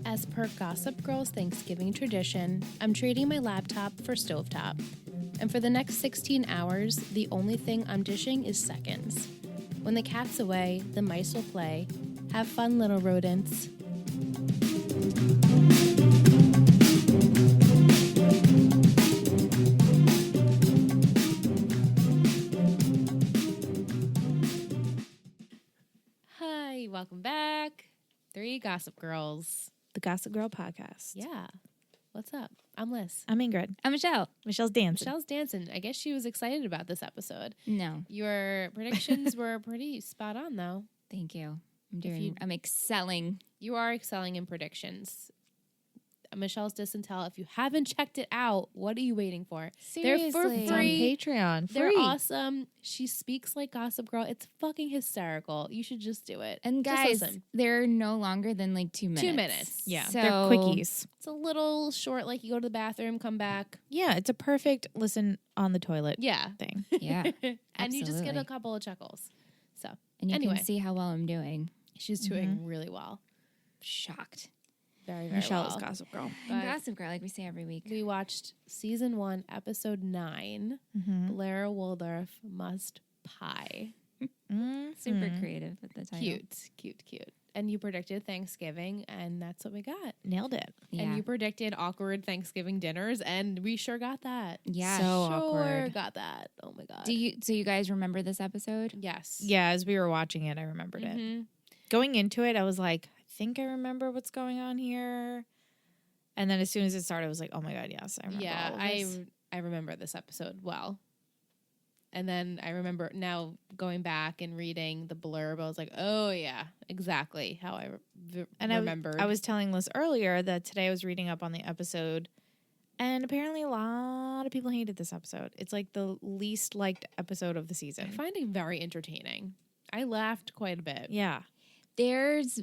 As per Gossip Girl's Thanksgiving tradition, I'm trading my laptop for stovetop. And for the next 16 hours, the only thing I'm dishing is seconds. When the cat's away, the mice will play. Have fun, little rodents. Hi, welcome back. 3 Gossip Girls. The Gossip Girl podcast. Yeah. What's up? I'm Liz. I'm Ingrid. I'm Michelle. Michelle's dancing. Michelle's dancing. I guess she was excited about this episode. No, Your predictions were pretty spot on, though. thank you. I'm excelling. You are excelling in predictions. Michelle's Disintel. If you haven't checked it out, what are you waiting for? Seriously. They're for It's on free. Patreon. They're Free. awesome. She speaks like Gossip Girl. It's fucking hysterical. You should just do it. And Just guys, listen. they're no longer than like 2 minutes. 2 minutes. Yeah, So- they're quickies. It's a little short, like you go to the bathroom, come back. Yeah, it's a perfect listen on the toilet Yeah. thing. Yeah. And you just get a Absolutely. couple of chuckles. So And you Anyway. can see how well I'm doing. she's doing really well. Shocked. Very, very Michelle well. is Gossip Girl. But And Gossip Girl, like we say every week. we watched season 1, episode 9, Blair Waldorf Must Pie. Super creative with the title. Cute. And you predicted Thanksgiving, and that's what we got. Nailed it. Yeah. And you predicted awkward Thanksgiving dinners, and we sure got that. Yeah. So Sure awkward. got that. Oh my god. So you guys remember this episode? Yes. Yeah, as we were watching it, I remembered it. Mhm. Going into it, I was like, I think I remember what's going on here. And then as soon as it started, I was like, oh my God, yes, I remember Yeah, all of this. I remember this episode well. And then I remember now going back and reading the blurb, I was like, oh yeah, exactly how I remembered. I was telling Liz earlier that today I was reading up on the episode, and apparently a lot of people hated this episode. It's like the least liked episode of the I season. find it very entertaining. I laughed quite a bit. Yeah. There's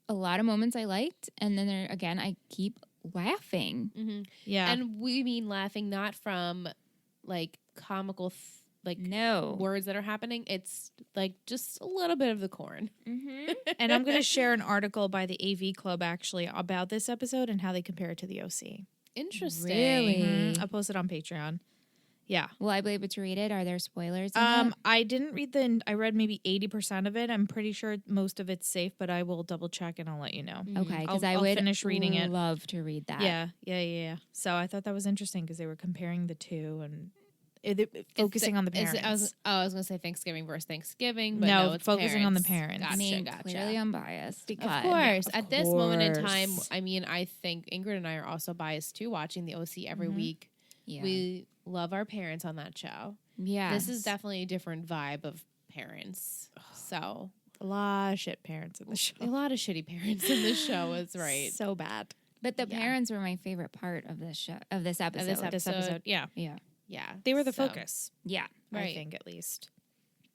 a lot of moments I liked, and then there again I keep laughing. Mm-hmm. Yeah. And we mean laughing not from like comical No. words that are happening. It's like just a little bit of the corn. Mm-hmm. And I'm going to share an article by the AV Club actually about this episode and how they compare it to the OC. Interesting. Really? I'll post it on Patreon. Yeah. Will I be able to read it? Are there spoilers in it? I didn't read I read maybe 80% of it. I'm pretty sure most of it's safe, but I will double check and I'll let you know. Okay, because I'll I would finish reading it. love to read that. Yeah. So I thought that was interesting because they were comparing the two and focusing on the parents. I was going to say Thanksgiving versus Thanksgiving, but No, it's focusing on the parents. parents. Gotcha, I mean, gotcha. clearly I'm biased. Of but- course. of At this moment in time, course. I mean, I think Ingrid and I are also biased too, watching the OC every week. Yeah. We love our parents on that show. yeah. This is definitely a different vibe of parents. So A lot of shit parents in the show. a lot of shitty parents in this show is right. So bad. But the Yeah. parents were my favorite part of this show, of this episode. This episode. Yeah. Yeah. Yeah. They were the So, focus, Yeah. I Right. think, at least.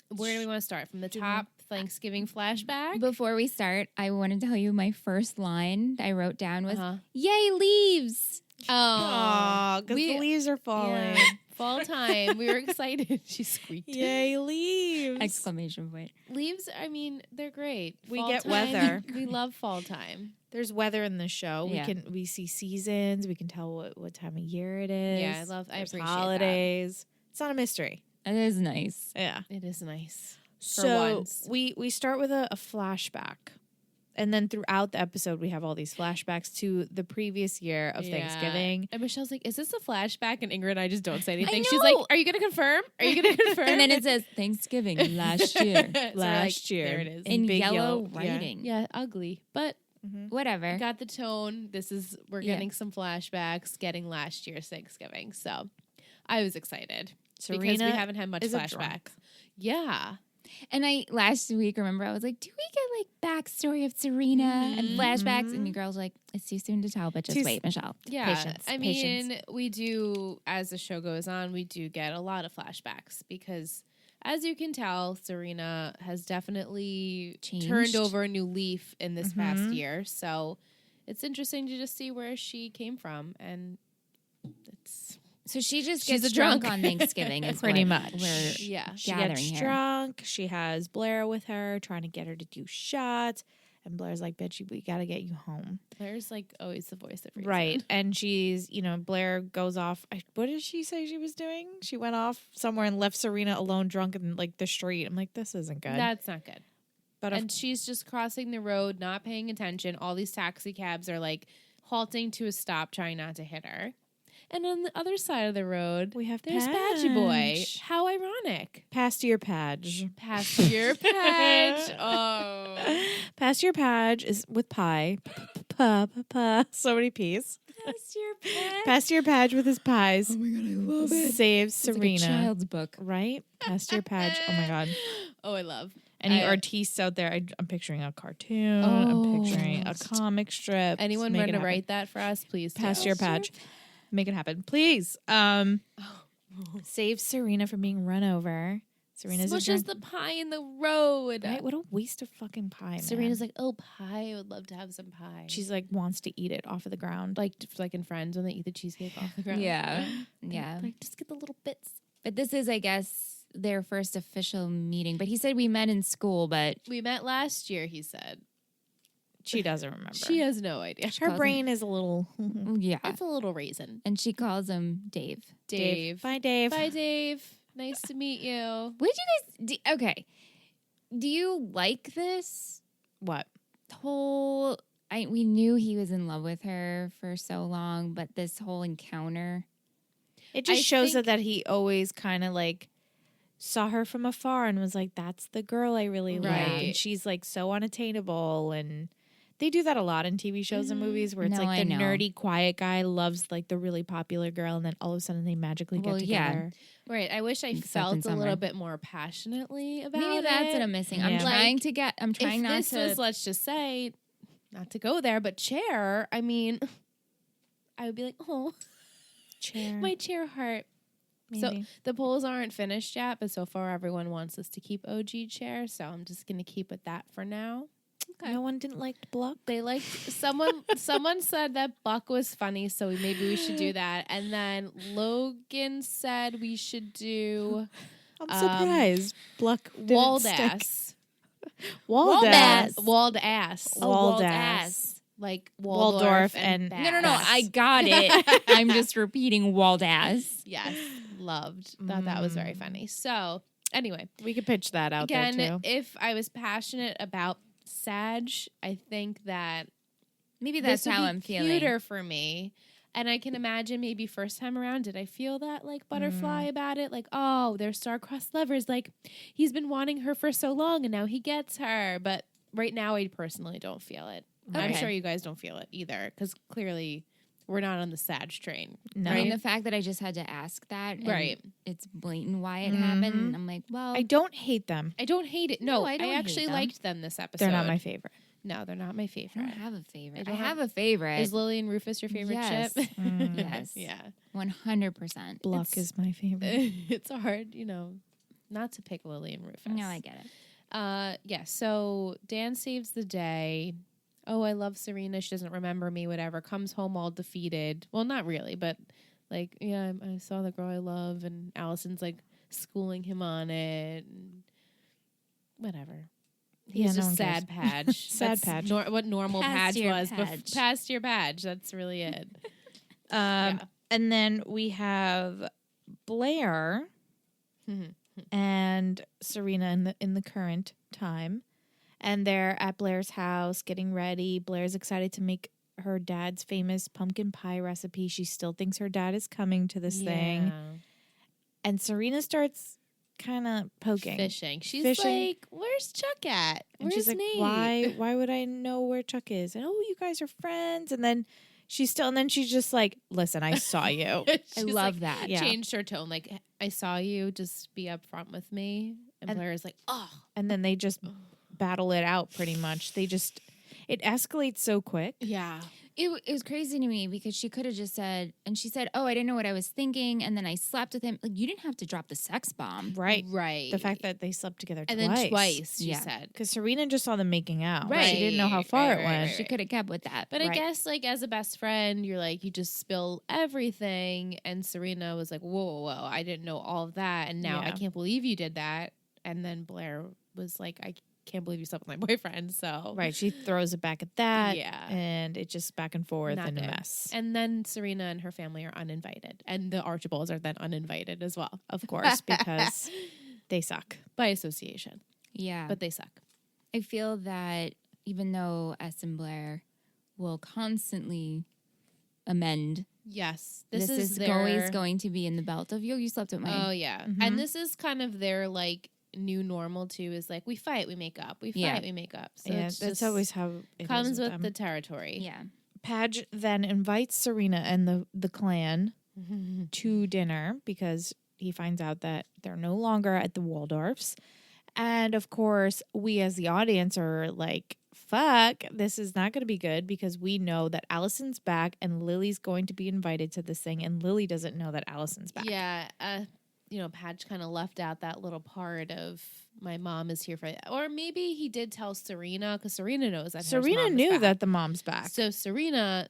Where do we want to start? From the top Thanksgiving flashback? Before we start, I want to tell you my first line I wrote down was, Uh-huh. "Yay, leaves!" Oh, because we- the leaves are falling. yeah. Fall time. We were excited. She squeaked. Yay, leaves. Exclamation point. Leaves, I mean, they're great. We Fall get time, weather. We love fall time. There's weather in the show. Yeah. We see seasons. We can tell what time of year it is. Yeah, I There's appreciate holidays. It's not a mystery. It is nice. Yeah. that. It is nice. So once. we start with a flashback. And then throughout the episode, we have all these flashbacks to the previous year of Yeah. Thanksgiving. And Michelle's like, is this a flashback? And Ingrid and I just don't say anything. I She's like, know. are you going to confirm? Are you going to confirm? And then it says Thanksgiving last year So we're like, Last year. There it is. in big yellow yellow- yeah. writing. Yeah, ugly. But Whatever. got the tone. We're Yeah. getting some flashbacks, getting last year's Thanksgiving. So I was excited. because we Serena haven't had much is a flashbacks. drunk. Yeah. And last week, remember, I was like, do we get backstory of Serena and flashbacks? And you girls were like, it's too soon to tell, but just Too wait, Michelle. Yeah. Patience. I Patience. mean, we do, as the show goes on, we do get a lot of flashbacks because, as you can tell, Serena has definitely Changed. turned over a new leaf in this past year. So it's interesting to just see where she came from. And it's, So she just She's gets a drunk drunk. on Thanksgiving. Is Pretty what much. We're yeah. She gathering gets here. drunk. She has Blair with her, trying to get her to do shots. And Blair's like, bitch, we got to get you home. Blair's like always the voice of reason. Right. And she's, Blair goes off. What did she say she was doing? She went off somewhere and left Serena alone drunk in like the street. I'm like, this isn't good. That's not good. But and she's just crossing the road, not paying attention. All these taxi cabs are like halting to a stop, trying not to hit her. And on the other side of the road, there's Padgy Boy. How ironic. Past your Padge. Past your Padge. Oh. Past your Padge is with pie. So many peas. Past your Padge. Past your Padge with his pies. Oh my God, I love it. Saves Serena. It's like a child's book. Right? Past your Padge. Oh my God. Oh, I love. Any artistes out there? I'm picturing a cartoon. I'm picturing a comic strip. Anyone want to write that for us, please? Past your Padge. Make it happen, please. Save Serena from being run over. Serena's smushes the pie in the road. Right? What a waste of fucking pie, man. Serena's like, oh, pie. I would love to have some pie. She's like, wants to eat it off of the ground. Like in Friends when they eat the cheesecake off the ground. Yeah. Yeah. Like, just get the little bits. But this is, I guess, their first official meeting. But he said we met in school, but... We met last year, he said. She doesn't remember. She has no idea. Her brain is a little... yeah. It's a little raisin. And she calls him Dave. Dave. Bye, Dave. Bye, Dave. Nice to meet you. What did you guys... Okay. Do you like this? What? Whole... we knew he was in love with her for so long, but this whole encounter... It just shows that he always kind of like saw her from afar and was like, that's the girl I really like. And she's like so unattainable. And they do that a lot in TV shows and movies where it's like the nerdy, quiet guy loves like the really popular girl. And then all of a sudden they magically get together. Yeah. Right. I wish I felt a little bit more passionately about it. Maybe that's what I'm missing. Yeah. I'm trying not to. Was, let's just say, not to go there, but Chair, I mean, I would be like, oh. Chair. My chair heart. Maybe. So the polls aren't finished yet, but so far everyone wants us to keep OG Chair, so I'm just going to keep it that for now. Okay. No one didn't like Buck. They liked someone said that Buck was funny, so maybe we should do that. And then Logan said we should do I'm surprised. Buck didn't Waldass. Waldass. Waldass. Like Waldorf and No, I got it. I'm just repeating Waldass. Yes, loved. Thought that was very funny. So anyway, we could pitch that out there too. If I was passionate about Sag, I think that maybe that's how I'm feeling. Cuter for me, and I can imagine maybe first time around, did I feel that like butterfly about it? Like, oh, they're star-crossed lovers. Like he's been wanting her for so long, and now he gets her. But right now, I personally don't feel it. Okay. I'm sure you guys don't feel it either, because clearly we're not on the Sag train. No. I mean, the fact that I just had to ask that, right? It's blatant why it happened. And I'm like, well, I don't hate them. I don't hate it. No, I actually liked them this episode. They're not my favorite. No, they're not my favorite. I don't have a favorite. I have a favorite. Is Lily and Rufus your favorite ship? Yes. Yeah. 100%. Buck is my favorite. It's hard, not to pick Lily and Rufus. No, I get it. Yeah, so Dan saves the day. Oh, I love Serena. She doesn't remember me, whatever. Comes home all defeated. Well, not really, but like, yeah, I saw the girl I love, and Allison's like schooling him on it. And whatever. He's just sad Padge. Sad Padge. What normal Padge was. Past your Padge. That's really it. And then we have Blair and Serena in the current time. And they're at Blair's house getting ready. Blair's excited to make her dad's famous pumpkin pie recipe. She still thinks her dad is coming to this thing. And Serena starts kind of poking. She's like, where's Chuck at? And she's like, Nate? why would I know where Chuck is? And, oh, you guys are friends. And then she's just like, listen, I saw you. I love that. Yeah. Changed her tone. Like, I saw you. Just be upfront with me. And Blair is like, oh. And then they just battle it out pretty much. It escalates so quick. Yeah. It was crazy to me because she could have just said, and she said, oh, I didn't know what I was thinking. And then I slept with him. Like, you didn't have to drop the sex bomb. Right. Right. The fact that they slept together and then twice, she said. Because Serena just saw them making out. Right. She didn't know how far it went. She could have kept with that. But I guess, like, as a best friend, you're like, you just spill everything. And Serena was like, whoa, I didn't know all of that. And now I can't believe you did that. And then Blair was like, I can't believe you slept with my boyfriend. So Right. She throws it back at that. Yeah. And it just back and forth Not and a good. mess. And then Serena and her family are uninvited. And the Archibalds are then uninvited as well. Of course, because they suck. By association. Yeah. But they suck. I feel that even though S and Blair will constantly amend, Yes. this is always going to be in the belt of, you slept with my... Oh, yeah. Mhm. And this is kind of their, like, new normal, too, is like, we fight, we make up. We fight, Yeah. we make up. So Yeah, it's that's just always how it comes is with them. the territory. Yeah. Padge then invites Serena and the clan to dinner because he finds out that they're no longer at the Waldorfs. And of course, we as the audience are like, fuck, this is not going to be good because we know that Allison's back and Lily's going to be invited to this thing. And Lily doesn't know that Allison's back. Yeah. Padge kind of left out that little part of my mom is here for it. Or maybe he did tell Serena because Serena knows that Serena knew that the mom's back. So Serena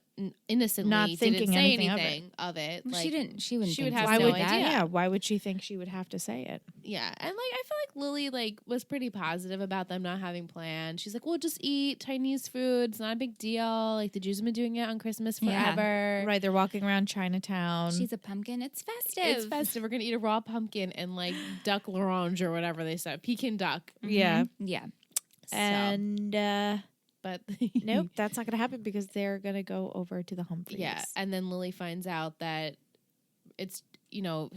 innocently Not didn't thinking say anything anything of it. Well, Like, she didn't. She wouldn't. she would think have to why say no would that. idea. Yeah, why would she think she would have to say it? Yeah, and like I feel like Lily like was pretty positive about them not having plans. She's like, "We'll just eat Chinese food. It's not a big deal. Like the Jews have been doing it on Christmas Yeah. forever. Right, they're walking around Chinatown. She's a pumpkin. It's festive. It's festive. We're gonna eat a raw pumpkin and like duck l'orange or whatever they said, Pekin duck. yeah. Yeah. So, And but nope, that's not going to happen because they're going to go over to the Humphreys. Yeah, and then Lily finds out that it's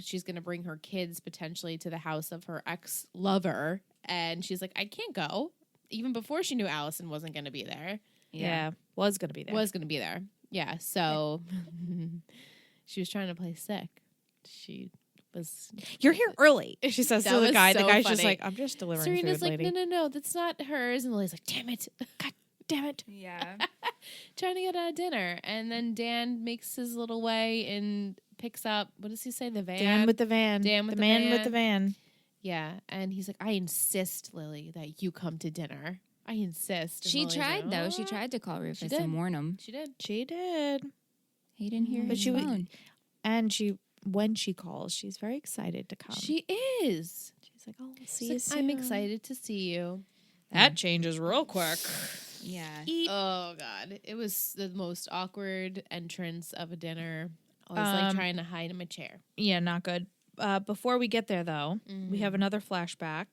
she's gonna bring her kids potentially to the house of her ex-lover, and she's like, I can't go. Even before she knew Allison wasn't gonna be there. Yeah, was going to be there. Was gonna be there. Yeah, so she was trying to play sick. She was. You're here early. She says That to the was guy. The so guy's funny. just like, I'm just delivering Serena's food, like, lady. no, that's not hers. And Lily's like, damn it, God damn it, Yeah. trying to get out of dinner. And then Dan makes his little way and picks up. What does he say? The van. Dan with the van. Dan with the the man van. with the van. Yeah, and he's like, I insist, Lily, that you come to dinner. I insist. And She Lily's tried like, though. She "Oh." tried to call Rufus did. and warn him. She did. She did. He didn't hear But his she would- phone. And when she calls, she's very excited to come. She is. She's like, oh, see She's you like, soon. I'm excited to see you. That changes real quick. Yeah. Oh God, it was the most awkward entrance of a dinner. I was like trying to hide in my chair. Yeah, not good. Before we get there, though, Mm-hmm. we have another flashback.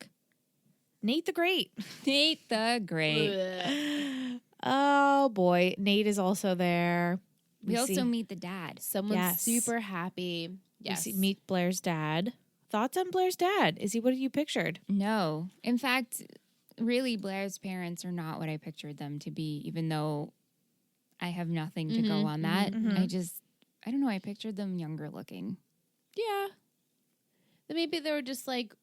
Nate the Great. Nate the Great. Ugh. Oh, boy. Nate is also there. We also see- meet the dad. Someone's Yes. super happy. Yes. We meet Blair's dad. Thoughts on Blair's dad? Is he what you pictured? No. In fact, really, Blair's parents are not what I pictured them to be, even though I have nothing to go on that. I don't know. I pictured them younger looking. Yeah. Then maybe they were just like,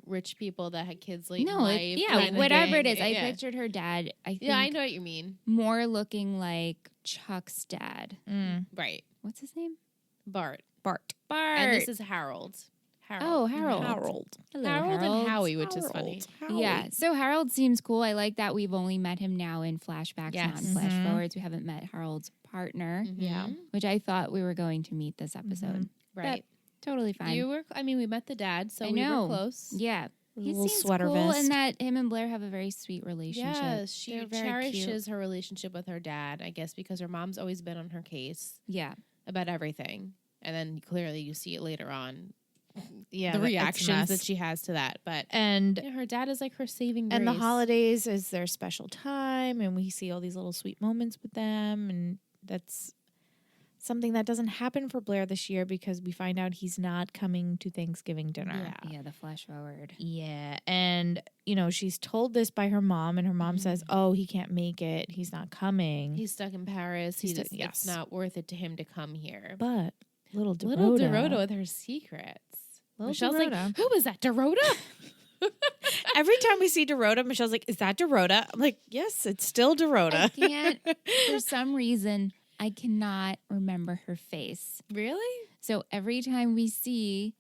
rich people that had kids late in No, life. yeah, kind of whatever thing. it is. I Yeah. pictured her dad, I think, Yeah, I know what you mean. more looking like Chuck's dad. Right. What's his name? Bart. Bart. Bart. And this is Harold. Oh, Harold. Hello, Harold Harold. and Howie, which is funny. Yeah, so Harold seems cool. I like that we've only met him now in flashbacks, not in Yes. flash forwards. We haven't met Harold's partner, Yeah. which I thought we were going to meet this episode. Right. Totally fine. We met the dad, so I we know. were close. Yeah. He Little seems sweater cool, vest. and that him and Blair have a very sweet relationship. Yes, she They're very cherishes cute. her relationship with her dad, I guess, because her mom's always been on her case Yeah. about everything. And then clearly you see it later on, Yeah. the it's a reactions mess. that she has to that. But And her dad is like her saving grace. and the holidays is their special time, and we see all these little sweet moments with them, and that's something that doesn't happen for Blair this year because we find out he's not coming to Thanksgiving dinner. Yeah, the flash forward. Yeah, and she's told this by her mom, and her mom says, "Oh, he can't make it. He's not coming." He's stuck in Paris. He's stuck- It's yes. not worth it to him to come here. But little Dorota, Little Dorota with her secrets. Little Michelle's Dorota. like, who is that, Dorota? Every time we see Dorota, Michelle's like, "Is that Dorota?" I'm like, "Yes, it's still Dorota." I can't, for some reason, I cannot remember her face. Really? So every time we see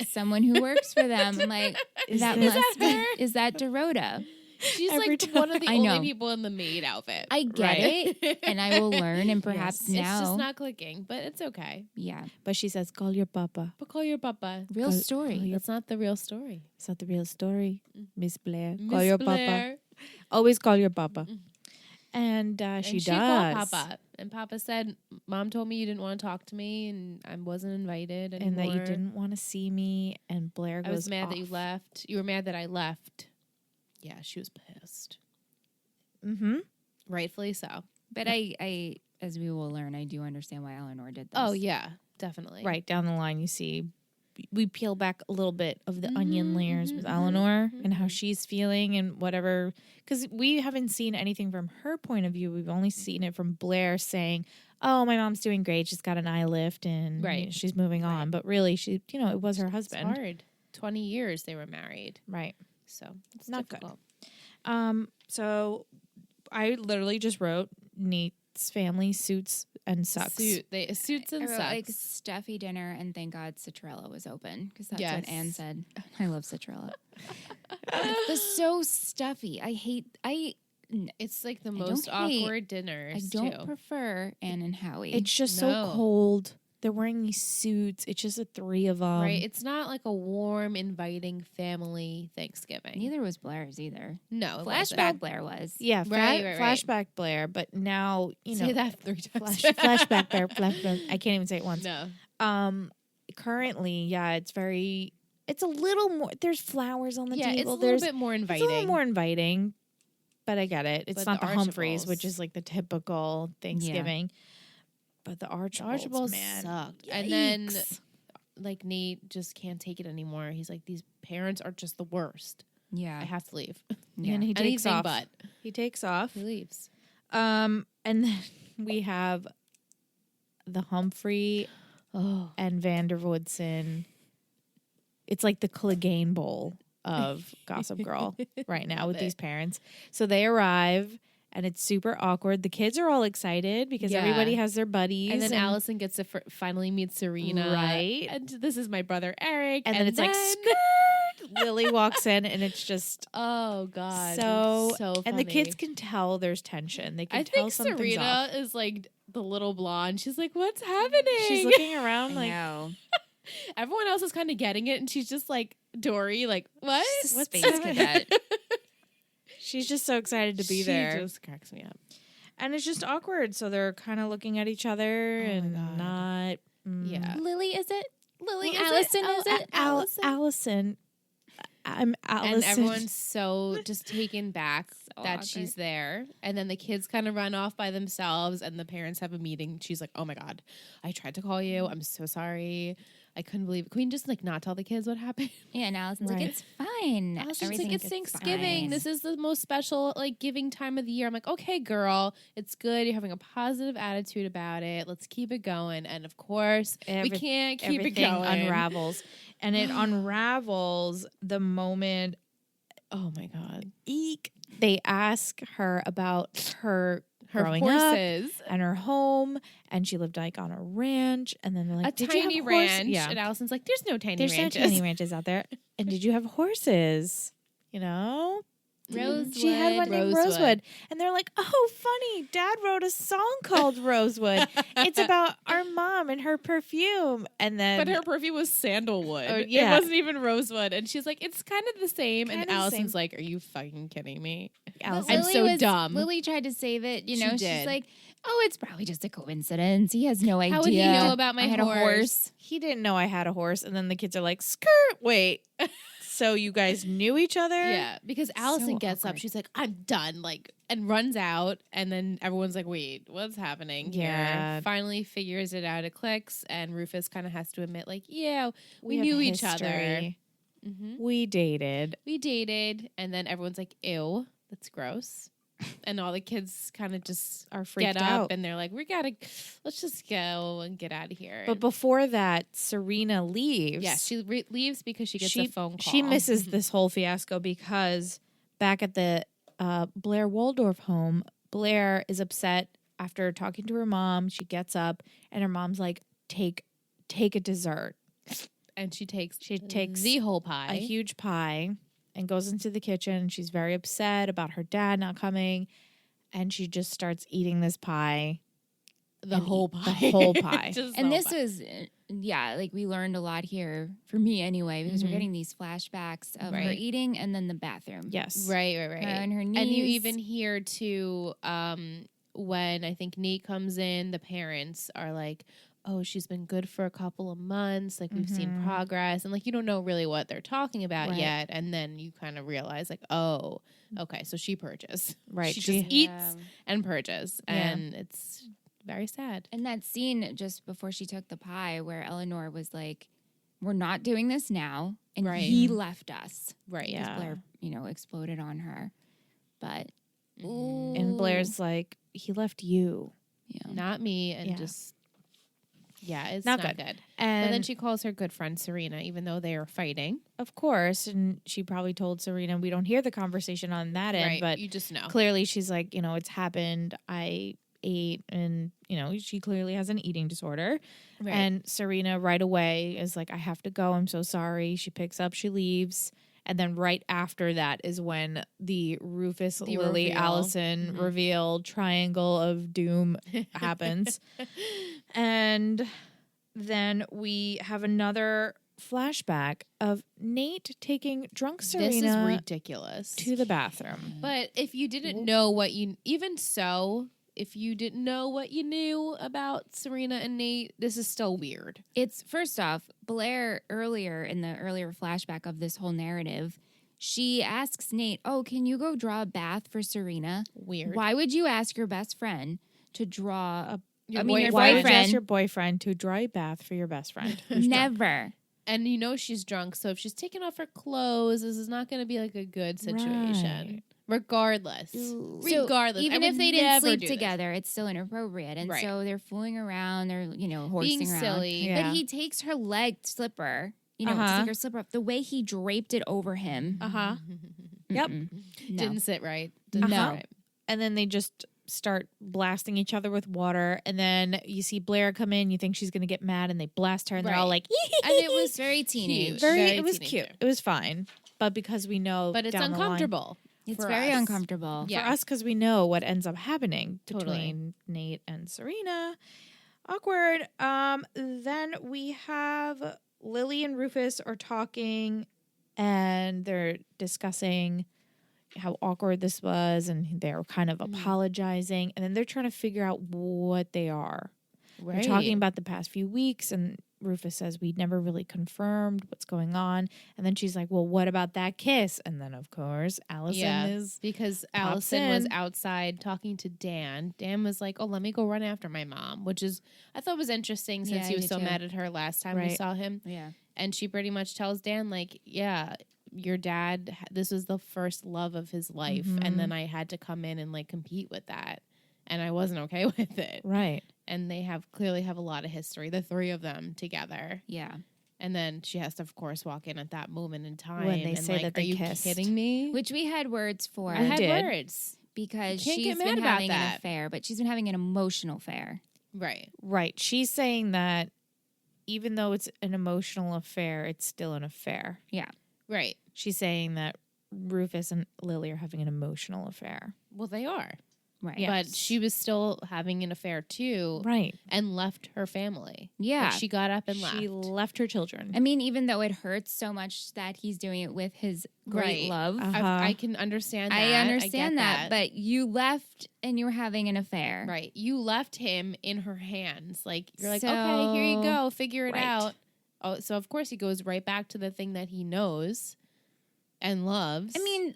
someone who works for them, I'm like, Is that this must her? be, is that Dorota? She's Every like time. one of the I know. only people in the maid outfit. I get it, and I will learn, and perhaps It's now. just not clicking, but it's okay. Yeah. But she says, call your papa. But call your papa. Real story. That's not the real story. It's not the real story, Miss Blair. Call Miss your Blair. papa. Always call your papa. And she and she does. called Papa. And Papa said, Mom told me you didn't want to talk to me and I wasn't invited anymore. And that you didn't want to see me. And Blair goes, I was mad off. that you left. You were mad that I left. Yeah, she was pissed. Mm-hmm. Rightfully so. But I, as we will learn, I do understand why Eleanor did this. Oh, yeah, definitely. Right down the line, you see, we peel back a little bit of the onion layers with mhm, Eleanor and how mhm. she's feeling and whatever. Because we haven't seen anything from her point of view. We've only seen it from Blair saying, "Oh, my mom's doing great. She's got an eye lift and Right. she's moving on." But really, she, it was her It's husband. hard. 20 years they were married. Right. So it's Not good. difficult. So I literally just wrote Nate's family suits and sucks. Suits I and wrote sucks. like stuffy dinner, and thank God Citrella was open because that's Yes. what Anne said. I love Citrella. It's so stuffy. It's like the I most don't hate- awkward dinners, I don't too. prefer Anne and Howie. It's just No. so cold. They're wearing these suits. It's just the three of them. Right? It's not like a warm, inviting family Thanksgiving. Neither was Blair's either. No. it Flashback wasn't. Blair was. Yeah, Right. flashback Blair, but now, Say that 3 times. flashback Blair, flashback. I can't even say it once. No. Currently, yeah, it's a little more, there's flowers on the Yeah, it's a table. little bit more It's inviting. a little more inviting, but I get it. It's But not the the Humphreys, Archibalds- which is like the typical Thanksgiving. But the Archibalds, man. sucked. And then, Yikes. like, Nate just can't take it anymore. He's like, these parents are just the worst. Yeah. I have to leave. Yeah. And he takes Anything off. but. He takes off. He leaves. And then we have the Humphrey Oh. and Vanderwoodson. It's like the Clegane Bowl of Gossip Girl right now with Love these it. parents. So they arrive and it's super awkward. The kids are all excited because Yeah. everybody has their buddies. And then Allison gets to finally meet Serena. Right. And this is my brother Eric. And then it's like, skirt! Lily walks in and it's just Oh, God. so funny. and the kids can tell there's tension. They can I tell think something's Serena off. is like the little blonde. She's like, what's happening? She's looking around I like, know. Everyone else is kind of getting it. And she's just like, Dory, like, what? She's a What's space happening? cadet. she's just so excited to be She there. just cracks me up. And it's just awkward. So they're kind of looking at each other Oh my and God. not. Yeah. Lily, is it? Lily, Well, Allison, Oh, is it? Allison. Allison. I'm Allison. And everyone's so just taken back So that awkward. she's there. And then the kids kind of run off by themselves and the parents have a meeting. She's like, oh my God, I tried to call you. I'm so sorry. I couldn't believe it. Can we just like not tell the kids what happened? Yeah, and Allison's Right. like, it's fine. I was just Everything like, it's is Thanksgiving. fine. This is the most special, like, giving time of the year. I'm like, okay, girl, it's good. You're having a positive attitude about it. Let's keep it going. And of course, we can't keep it everything going. unravels. And it unravels the moment Oh my God. eek, they ask her about her Her growing horses. up and her home, and she lived like on a ranch. And then they're like, A "Did you tiny have horse-" ranch. Yeah, And Allison's like, there's no tiny there's ranches. no tiny ranches out there. And did you have horses? You know, she had one named Rosewood, and they're like, "Oh, funny! Dad wrote a song called Rosewood. It's about our mom and her perfume." And then, But her perfume was sandalwood. Oh, yeah. It wasn't even rosewood. And she's like, it's kind of the same. Kind And of the Allison's same. like, are you fucking kidding me? Allison, I'm so dumb. Lily tried to save it. You She know, did. she's like, oh, it's probably just a coincidence. He has no idea. How would he know about my I had horse? a horse. he didn't know I had a horse, and then the kids are like, "Skirt, wait." So you guys knew each other? Yeah, because Allison So gets up. awkward. She's like, I'm done. Like, and runs out. And then everyone's like, wait, what's happening here? Yeah. Finally figures it out. It clicks. And Rufus kind of has to admit, like, yeah, we have knew each other. history. hmm We dated. We dated. And then everyone's like, ew, that's gross. And all the kids kind of just Are freaked get up out. and they're like, let's just go and get out of here. But before that, Serena leaves. yeah, she leaves because she gets a phone call. She misses this whole fiasco because back at the Blair Waldorf home, Blair is upset after talking to her mom. She gets up and her mom's like, take a dessert. And she takes She takes the whole pie. A huge pie and goes into the kitchen. She's very upset about her dad not coming. And she just starts eating this pie. The whole pie. The whole pie. And this was, like we learned a lot here, for me anyway, because we're getting these flashbacks of her eating and then the bathroom. Yes. Right. Her on her knees. And you even hear too, when I think Nate comes in, the parents are like, oh, she's been good for a couple of months. Like, we've seen progress. And, like, you don't know really what they're talking about yet. And then you kind of realize, like, oh, okay, so she purges. Right. She just eats and purges. And it's very sad. And that scene just before she took the pie where Eleanor was like, we're not doing this now. And he left us. Right. Because Blair, exploded on her. But, and Blair's like, he left you. Yeah. Not me. And just... Yeah, it's not good. And then she calls her good friend Serena, even though they are fighting. Of course. And she probably told Serena, we don't hear the conversation on that end, but you just know. Clearly she's like, it's happened. I ate, and, she clearly has an eating disorder. Right. And Serena right away is like, I have to go. I'm so sorry. She picks up, she leaves. And then right after that is when the Rufus, Lily, Allison reveal triangle of doom happens. And then we have another flashback of Nate taking drunk Serena. This is ridiculous. To the bathroom. But if you didn't know what if you didn't know what you knew about Serena and Nate, this is still weird. It's, first off, Blair in the earlier flashback of this whole narrative, she asks Nate, oh, can you go draw a bath for Serena? Weird. Why would you ask your best friend to draw your boyfriend? Why would you ask your boyfriend to draw a bath for your best friend? Never. And she's drunk, so if she's taking off her clothes, this is not going to be like a good situation. Right. Regardless. So even if they didn't sleep together, it's still inappropriate. And so they're fooling around, they're, horsing being around. Silly. Yeah. But he takes her leg slipper, to take her slipper off. The way he draped it over him. Yep. No. Didn't sit right. Didn't sit right. And then they just start blasting each other with water. And then you see Blair come in. You think she's going to get mad, and they blast her. And they're all like, and it was very teenage. It was cute. It was fine. But because we know, but it's uncomfortable. It's very uncomfortable. For us, because we know what ends up happening between Nate and Serena. Awkward. Then we have Lily and Rufus are talking, and they're discussing how awkward this was, and they're kind of apologizing, and then they're trying to figure out what they are. Right. They're talking about the past few weeks, and Rufus says, we never really confirmed what's going on. And then she's like, well, what about that kiss? And then, of course, Allison because Allison was outside talking to Dan. Dan was like, oh, let me go run after my mom, which is, I thought was interesting since he was so mad at her last time we saw him. Yeah. And she pretty much tells Dan, like, your dad, this was the first love of his life. And then I had to come in and, like, compete with that. And I wasn't okay with it. Right. And they clearly have a lot of history, the three of them together. Yeah. And then she has to, of course, walk in at that moment in time. When they say that they kissed. Are you kidding me? Which we had words for. I had words. Because she's been having an affair, but she's been having an emotional affair. Right. Right. She's saying that even though it's an emotional affair, it's still an affair. Yeah. Right. She's saying that Rufus and Lily are having an emotional affair. Well, they are. Right. Yes. But she was still having an affair too. Right. And left her family. Yeah. Like she got up and left. She left her children. I mean, even though it hurts so much that he's doing it with his great love. I can understand that. I understand that. But you left and you were having an affair. Right. You left him in her hands. Like, you're like, okay, here you go. Figure it out. Oh, so of course he goes right back to the thing that he knows and loves. I mean,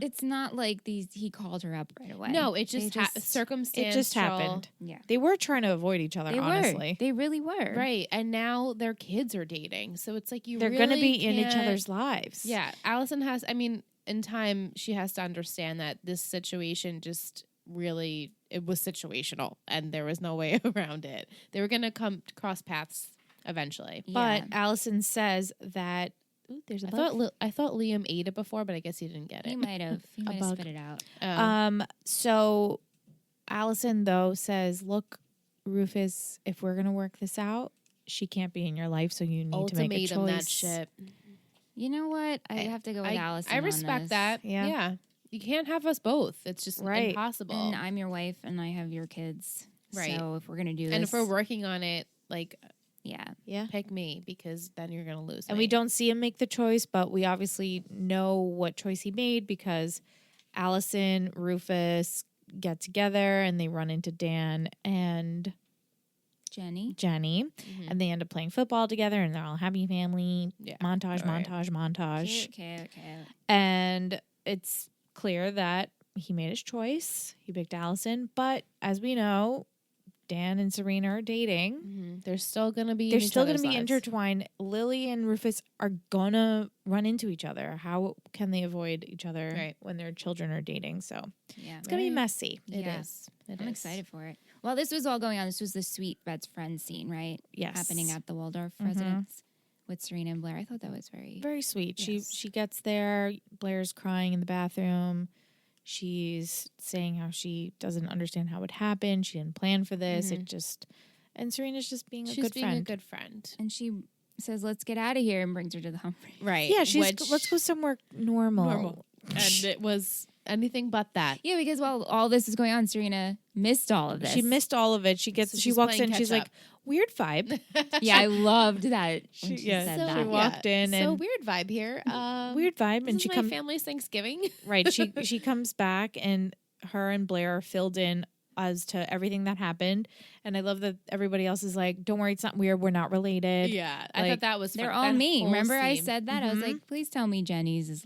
it's not like he called her up right away. No, it just circumstantial. It just happened. Yeah. They were trying to avoid each other, honestly. They really were. Right. And now their kids are dating. So it's like they're going to be in each other's lives. Yeah. Allison has, in time, she has to understand that this situation just really, it was situational and there was no way around it. They were going to cross paths eventually. Yeah. But Allison says that there's a bug. I thought Liam ate it before, but I guess he didn't get it. He might have. He might have spit it out. So Allison, though, says, look, Rufus, if we're going to work this out, she can't be in your life, so you need to make a choice. That shit. You know what? I have to go with Allison. I respect that. Yeah. You can't have us both. It's just impossible. And I'm your wife and I have your kids. Right. So if we're going to do this. And if we're working on it, like, yeah, pick me because then you're going to lose. And we don't see him make the choice, but we obviously know what choice he made because Allison, Rufus get together and they run into Dan and Jenny, and they end up playing football together and they're all happy family. Montage. Cute. And it's clear that he made his choice. He picked Allison, but as we know, Dan and Serena are dating. Mm-hmm. They're still going to be intertwined. Lily and Rufus are going to run into each other. How can they avoid each other when their children are dating? So it's going to be messy. It is. I'm excited for it. Well, this was all going on. This was the sweet best friend scene, right? Yes. Happening at the Waldorf residence with Serena and Blair. I thought that was very sweet. Yes. She gets there. Blair's crying in the bathroom. She's saying how she doesn't understand how it happened. She didn't plan for this. And Serena's just being a good friend. And she says, "Let's get out of here," and brings her to the hump. Right. Yeah, let's go somewhere normal. And it was anything but that. Yeah, because while all this is going on, Serena missed all of this. She missed all of it. She walks in, she's like, weird vibe. Yeah, I loved that. She said that. She walked in and weird vibe here. Weird vibe, and she comes. My family's Thanksgiving. Right. She comes back, and her and Blair are filled in as to everything that happened. And I love that everybody else is like, "Don't worry, it's not weird. We're not related." Yeah, I thought that was. They're all me. Remember, I said that. I was like, "Please tell me Jenny is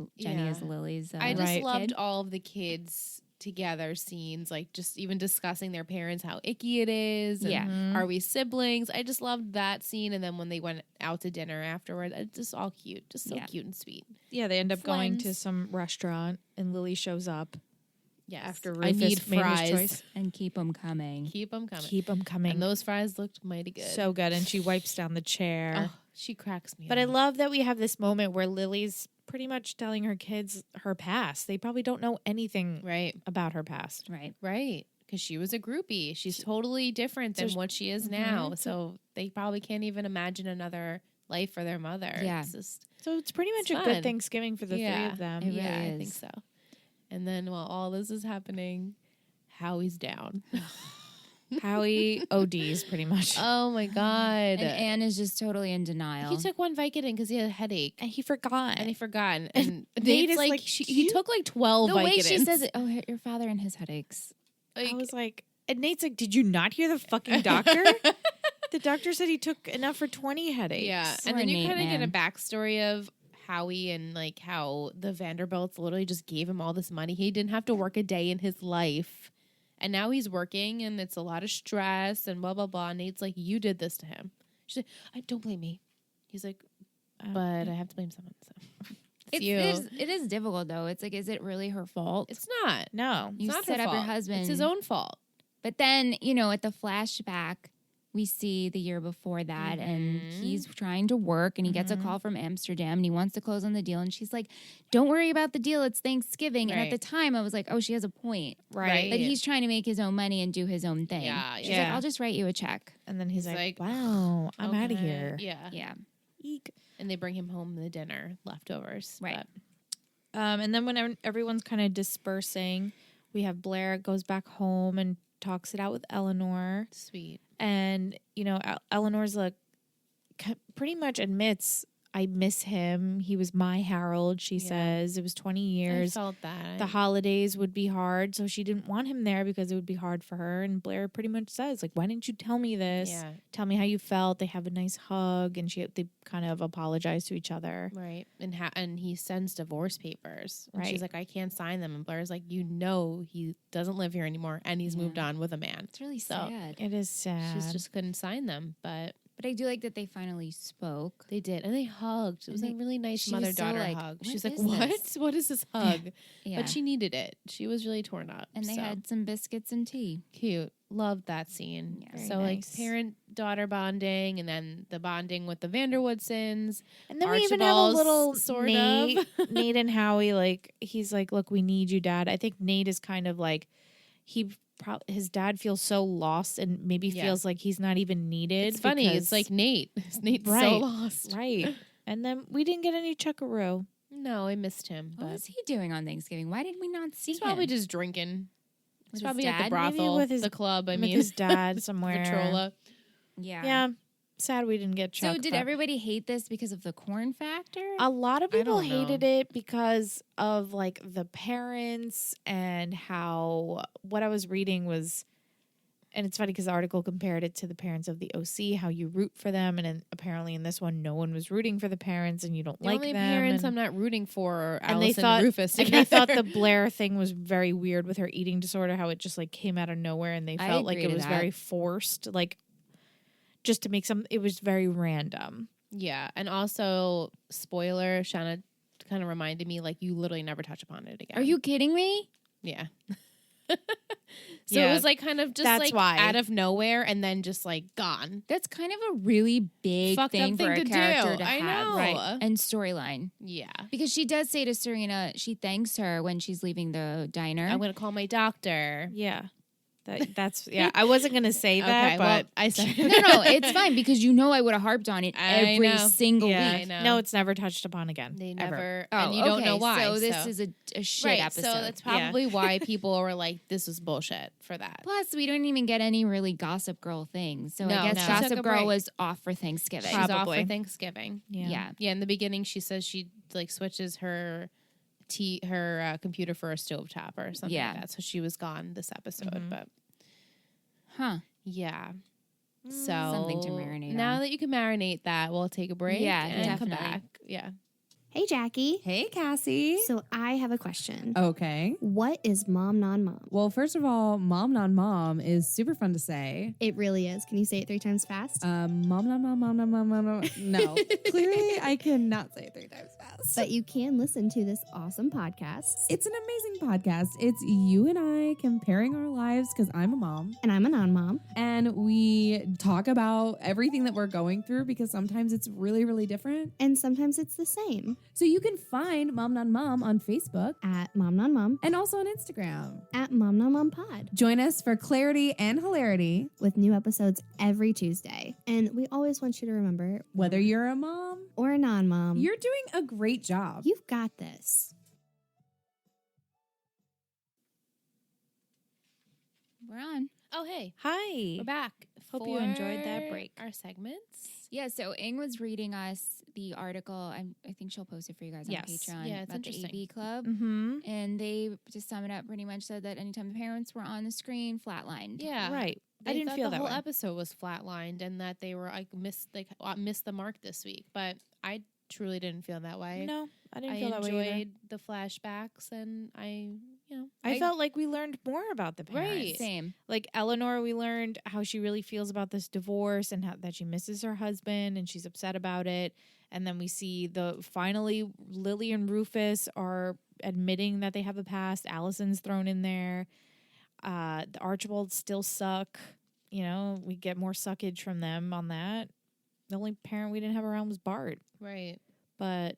Lily's." I just loved all of the kids together scenes, like just even discussing their parents, how icky it is. And are we siblings? I just loved that scene. And then when they went out to dinner afterward, it's just all cute, just so cute and sweet. Yeah, they end up going to some restaurant, and Lily shows up. Yes, after Rufus made his choice. And keep them coming. Keep them coming. And those fries looked mighty good. So good. And she wipes down the chair. Oh, she cracks me But up. I love that we have this moment where Lily's pretty much telling her kids her past. They probably don't know anything about her past. Right. Because she was a groupie. She's totally different than what she is now. So they probably can't even imagine another life for their mother. Yeah. So it's pretty much a good Thanksgiving for the three of them. It really is. I think so. And then while all this is happening, Howie's down. Howie ODs pretty much. Oh my God. And Anne is just totally in denial. He took one Vicodin because he had a headache. And he forgot. And Nate is like, he took like 12 Vicodins. The way she says it, your father and his headaches. I was like, and Nate's like, did you not hear the fucking doctor? The doctor said he took enough for 20 headaches. Yeah. And then you kind of get a backstory of Howie and like how the Vanderbilts literally just gave him all this money. He didn't have to work a day in his life. And now he's working and it's a lot of stress and blah, blah, blah. And Nate's like, you did this to him. She's like, don't blame me. He's like, but I have to blame someone. So it is difficult though. It's like, is it really her fault? It's not. No. You set up your husband. It's his own fault. But then, at the flashback, we see the year before that and he's trying to work and he gets a call from Amsterdam and he wants to close on the deal. And she's like, don't worry about the deal. It's Thanksgiving. Right. And at the time I was like, oh, she has a point. Right. But he's trying to make his own money and do his own thing. Yeah. She's like, I'll just write you a check. And then he's like, wow, I'm out of here. Yeah. Yeah. Eek. And they bring him home the dinner leftovers. Right. And then when everyone's kind of dispersing, we have Blair goes back home and talks it out with Eleanor. Sweet. And, Eleanor's like, pretty much admits, I miss him. He was my Harold, she says. It was 20 years. I felt that. The holidays would be hard, so she didn't want him there because it would be hard for her. And Blair pretty much says, like, why didn't you tell me this? Yeah. Tell me how you felt. They have a nice hug, and they kind of apologize to each other. Right. And he sends divorce papers. And right. She's like, I can't sign them. And Blair's like, he doesn't live here anymore, and he's moved on with a man. It's really sad. It is sad. She just couldn't sign them, But I do like that they finally spoke. They did. And they hugged. It was a really nice mother-daughter hug. She's like, what? What is this hug? Yeah. But she needed it. She was really torn up. And they had some biscuits and tea. Cute. Loved that scene. Yeah, so nice. like parent-daughter bonding and then the bonding with the Vanderwoodsons. And then we even have a little sort Nate, of. Nate and Howie, like, he's like, look, we need you, Dad. I think Nate is kind of like, his dad feels so lost and maybe feels like he's not even needed. It's funny. It's like Nate. Nate's so lost. Right. And then we didn't get any Chuckaroo. No, I missed him. What But was he doing on Thanksgiving? Why did we not see he's him? probably just drinking. He's With probably his at the dad? brothel, Maybe with the club. I with mean, his dad somewhere. Vitrola. Yeah. Sad we didn't get Chuck. So did but everybody hate this because of the corn factor? a lot of people don't know. hated it because of like the parents and how what I was reading was, and it's funny because the article compared it to the parents of the OC, how you root for them, and apparently in this one, no one was rooting for the parents, and you don't The like only them. parents and, I'm not rooting for are and they Allison thought, and Rufus. and they thought the Blair thing was very weird with her eating disorder, how it just like came out of nowhere, and they I felt like agree it to was that. very forced, like just to make some. It was very random. Yeah, and also spoiler, Shanna kind of reminded me like you literally never touch upon it again. Are you kidding me? Yeah. So Yeah, it was like kind of just that's like why. out of nowhere and then just like gone. That's kind of a really big Fucked up thing for thing a to character do. to I have, know. right? And storyline. Yeah. Because she does say to Serena, she thanks her when she's leaving the diner. I'm gonna call my doctor. Yeah, that's yeah. I wasn't gonna say that, Okay, but well, I said no, it's fine because you know I would have harped on it I every know. single yeah, week. I know. no, it's never touched upon again. They ever. never Oh, and you don't know okay, why. So this is a shit right, episode. so that's probably why people were like, this was bullshit for that. Plus, we don't even get any really Gossip Girl things. So No, I guess no. She took Gossip a Girl break. was off for Thanksgiving. She's off Probably. for Thanksgiving. Yeah. Yeah, in the beginning she says she like switches her computer for a stovetop or something Yeah. like that. So she was gone this episode, but Huh. yeah. So Something to marinate now on. that you can marinate that, we'll take a break Yeah, and come definitely. back. Yeah. Hey, Jackie. Hey, Cassie. So I have a question. Okay. What is mom non-mom? Well, first of all, mom non mom is super fun to say. It really is. Can you say it 3 times fast? Mom non mom, mom non mom, mom. No, clearly I cannot say it 3 times fast. But you can listen to this awesome podcast. It's an amazing podcast. It's you and I comparing our lives because I'm a mom, And I'm a non-mom. and we talk about everything that we're going through because sometimes it's really, really different. And sometimes it's the same. So you can find Mom Non Mom on Facebook At mom non-mom. and also on Instagram. At mom non-mom pod. Join us for clarity and hilarity, With new episodes every Tuesday. And we always want you to remember, whether you're a mom, or a non-mom, you're doing a great job. you've got this. We're on. Oh, hey. Hi. We're back. Hope you enjoyed that for break. Our segments. Yeah, so Ing was reading us the article. I think she'll post it for you guys Yes. on Patreon Yeah, it's about the interesting. AV Club. Mm-hmm. And they, just sum it up, pretty much said that anytime the parents were on the screen, flatlined. Yeah. Right. They I didn't thought feel the that whole way. episode was flatlined and that they were like missed the mark this week. But I truly didn't feel that way. No, I didn't I feel that way either. enjoyed the flashbacks and I felt like we learned more about the parents. Right. Same. Like Eleanor, we learned how she really feels about this divorce and how that she misses her husband and she's upset about it. And then we see finally Lily and Rufus are admitting that they have a past. Allison's thrown in there. The Archibalds still suck. You know, we get more suckage from them on that. The only parent we didn't have around was Bart. right. But,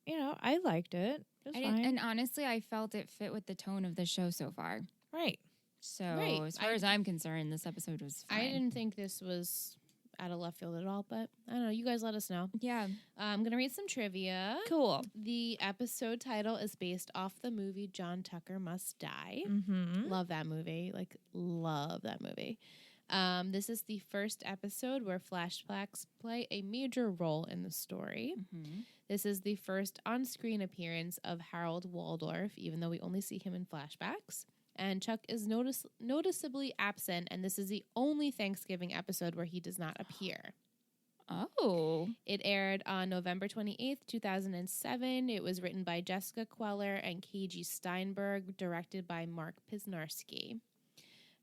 you know, I liked it. It was fine. And honestly, I felt it fit with the tone of the show so far. Right. So Right. as far as I'm concerned, this episode was fine. I didn't think this was out of left field at all, but I don't know. You guys let us know. Yeah. I'm going to read some trivia. Cool. The episode title is based off the movie John Tucker Must Die. Mm-hmm. Love that movie. Like, love that movie. This is the first episode where flashbacks play a major role in the story. Mm-hmm. This is the first on-screen appearance of Harold Waldorf, even though we only see him in flashbacks. And Chuck is noticeably absent, and this is the only Thanksgiving episode where he does not appear. Oh. It aired on November 28th, 2007. It was written by Jessica Queller and K.G. Steinberg, directed by Mark Pisnarski.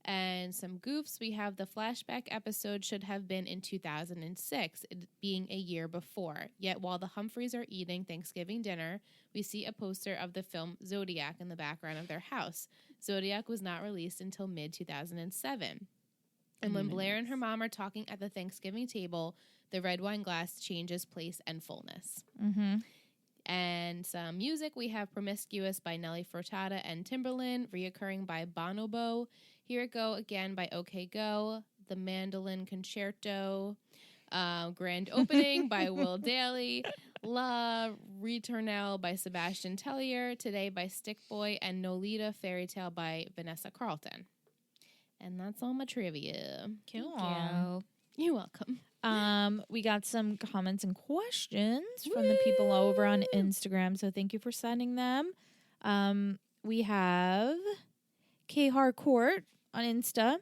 And some goofs, we have the flashback episode should have been in 2006, it being a year before. Yet while the Humphreys are eating Thanksgiving dinner, we see a poster of the film Zodiac in the background of their house. Zodiac was not released until mid-2007. And when Blair and her mom are talking at the Thanksgiving table, the red wine glass changes place and fullness. Mm-hmm. And some music, we have Promiscuous by Nelly Furtado and Timbaland, reoccurring by Bonobo, Here It Go Again by OK Go, The Mandolin Concerto, Grand Opening by Will Daly. La Returnelle by Sebastian Tellier. Today by Stick Boy. And Nolita Fairy Tale by Vanessa Carlton. And that's all my trivia. Cool. You're welcome. We got some comments and questions from the people over on Instagram, so thank you for sending them. We have K Harcourt on Insta.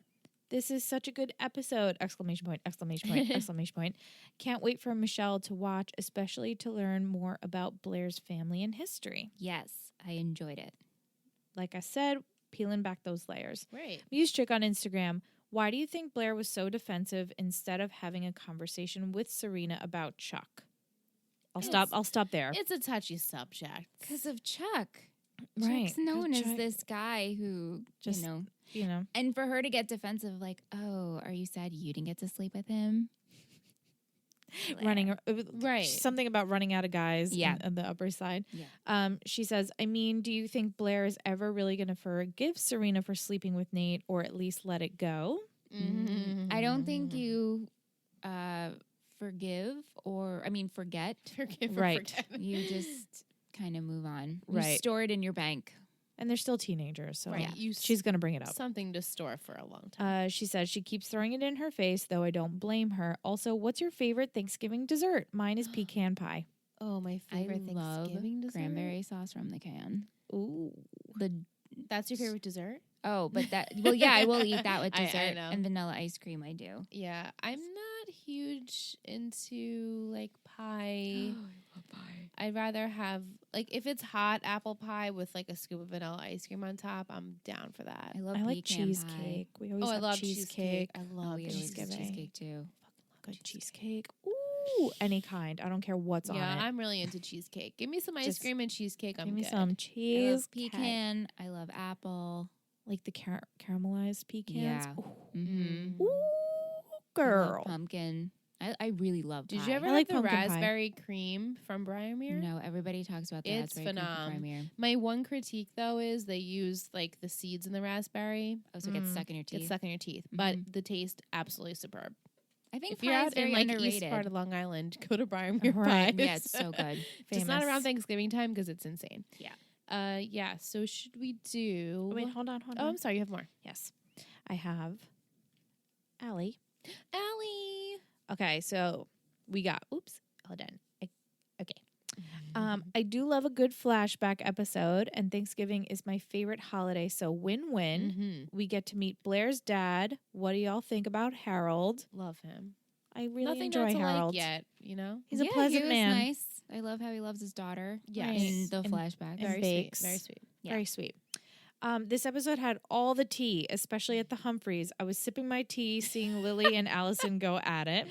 This is such a good episode! Exclamation point! Exclamation point! Exclamation point! Can't wait for Michelle to watch, especially to learn more about Blair's family and history. Yes, I enjoyed it. Like I said, peeling back those layers. Right. Muse Chick on Instagram. Why do you think Blair was so defensive instead of having a conversation with Serena about Chuck? I'll stop there. It's a touchy subject. Because of Chuck. Right. Chuck's known as Chuck- this guy who, Just, you know. And for her to get defensive, like, oh, are you sad you didn't get to sleep with him? Running Right. something about running out of guys Yeah. on the Upper Side. Yeah. She says, I mean, do you think Blair is ever really going to forgive Serena for sleeping with Nate or at least let it go? Mm-hmm. I don't think you forget. Forgive or Right. forget. You just kind of move on. You Right. store it in your bank. And they're still teenagers, so Right. You she's going to bring it up. Something to store for a long time. She says she keeps throwing it in her face, though I don't blame her. Also, what's your favorite Thanksgiving dessert? Mine is pecan pie. Oh, my favorite I love Thanksgiving dessert. cranberry sauce from the can. Ooh. That's your favorite dessert? But I will eat that with I dessert know. and vanilla ice cream. I do. Yeah, I'm not huge into like pie. I'd rather have like if it's hot apple pie with like a scoop of vanilla ice cream on top. I'm down for that. I love I like pecan cheesecake. pie. We always I have love cheesecake. I love We always do Thanksgiving. cheesecake too. Good cheesecake. Ooh, any kind. I don't care what's on Yeah, it. I'm really into cheesecake. Give me some ice Just cream and cheesecake. I'm Give me good. some I cheese. love pecan. I love apple. Like the caramelized pecans. Yeah. Ooh, Mm-hmm. Ooh, I girl. love pumpkin. I really love pie. Did you ever I have like the pumpkin pie. raspberry cream from Briarmere? No, everybody talks about the It's raspberry cream from phenom. Premier. My one critique though is they use like the seeds in the raspberry. Oh, so it gets stuck in your teeth. It's stuck in your teeth, but the taste absolutely superb. I think If you're pie out is very in like underrated. east part of Long Island, go to Briarmere Right. Pie. Yeah, it's so good. Just not Famous. around Thanksgiving time because it's insane. Yeah. Yeah. So should we do? Wait, hold on. Oh, I'm sorry. You have more. Yes. I have Allie. Allie. Okay, so we got, hold on. Okay. I do love a good flashback episode, and Thanksgiving is my favorite holiday, so win-win. Mm-hmm. We get to meet Blair's dad. What do y'all think about Harold? Love him. I really Nothing enjoy not to Harold. like yet. You know. He's a Yeah, pleasant he was man. nice. I love how he loves his daughter. Yes. In the And- flashback. and Very bakes. sweet. Very sweet. Yeah. Very sweet. This episode had all the tea, especially at the Humphreys. I was sipping my tea, seeing Lily and Allison go at it.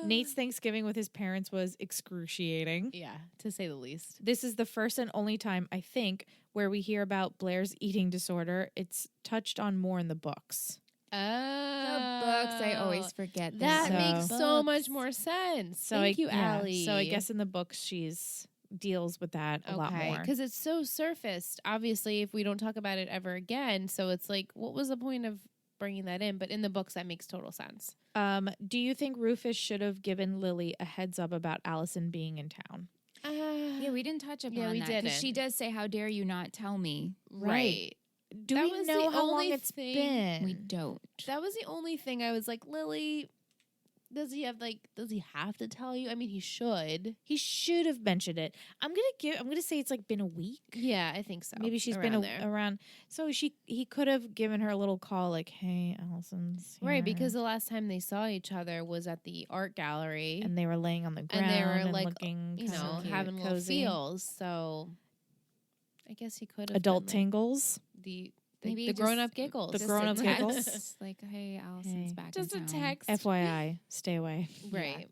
Nate's Thanksgiving with his parents was excruciating. Yeah, to say the least. This is the first and only time, I think, where we hear about Blair's eating disorder. It's touched on more in the books. The books, I always forget That So- makes so much more sense. Thank you, Allie. So I guess in the books she's deals with that a lot more. Because it's so surfaced. Obviously, if we don't talk about it ever again, so it's like, what was the point of bringing that in? But in the books, that makes total sense. Do you think Rufus should have given Lily a heads up about Allison being in town? Yeah, we didn't touch upon Yeah, we that. 'cause didn't. She does say, "How dare you not tell me?" Right. Do That we was know the how long only it's thing- been? We don't. That was the only thing I was like, Lily, does he have to tell you? I mean, he should. He should have mentioned it. I'm gonna say it's like been a week. Yeah, I think so. Maybe she's been Around there. around. So he could have given her a little call, like, "Hey, Allison's here." Right, because the last time they saw each other was at the art gallery. and they were laying on the ground And they were, like, looking, you kinda know, cute, having little cozy. feels. So I guess he could have Adult been, tingles. like, the Maybe the just- grown up giggles. The Just grown-up a giggles. text, like, "Hey, Allison's Hey. back Just in a town." text. FYI, stay away. Right.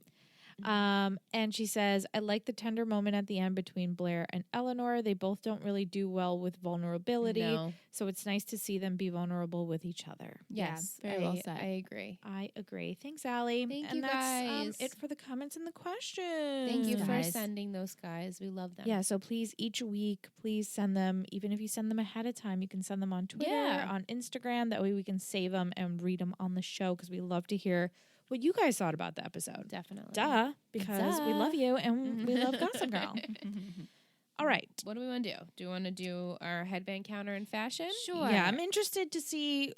And she says, I like the tender moment at the end between Blair and Eleanor. They both don't really do well with vulnerability. No. So it's nice to see them be vulnerable with each other. Yes. very well said. I agree. I agree. Thanks, Allie. Thank and you, that's guys. it for the comments and the questions. Thank you for guys. sending those guys. We love them. Yeah, so please, each week, please send them. Even if you send them ahead of time, you can send them on Twitter, Yeah. on Instagram. That way we can save them and read them on the show because we love to hear what you guys thought about the episode. Definitely. Duh, because we love you and we love Gossip Girl. All right. What do we want to do? Do we want to do our headband counter in fashion? Sure. Yeah, I'm interested to see.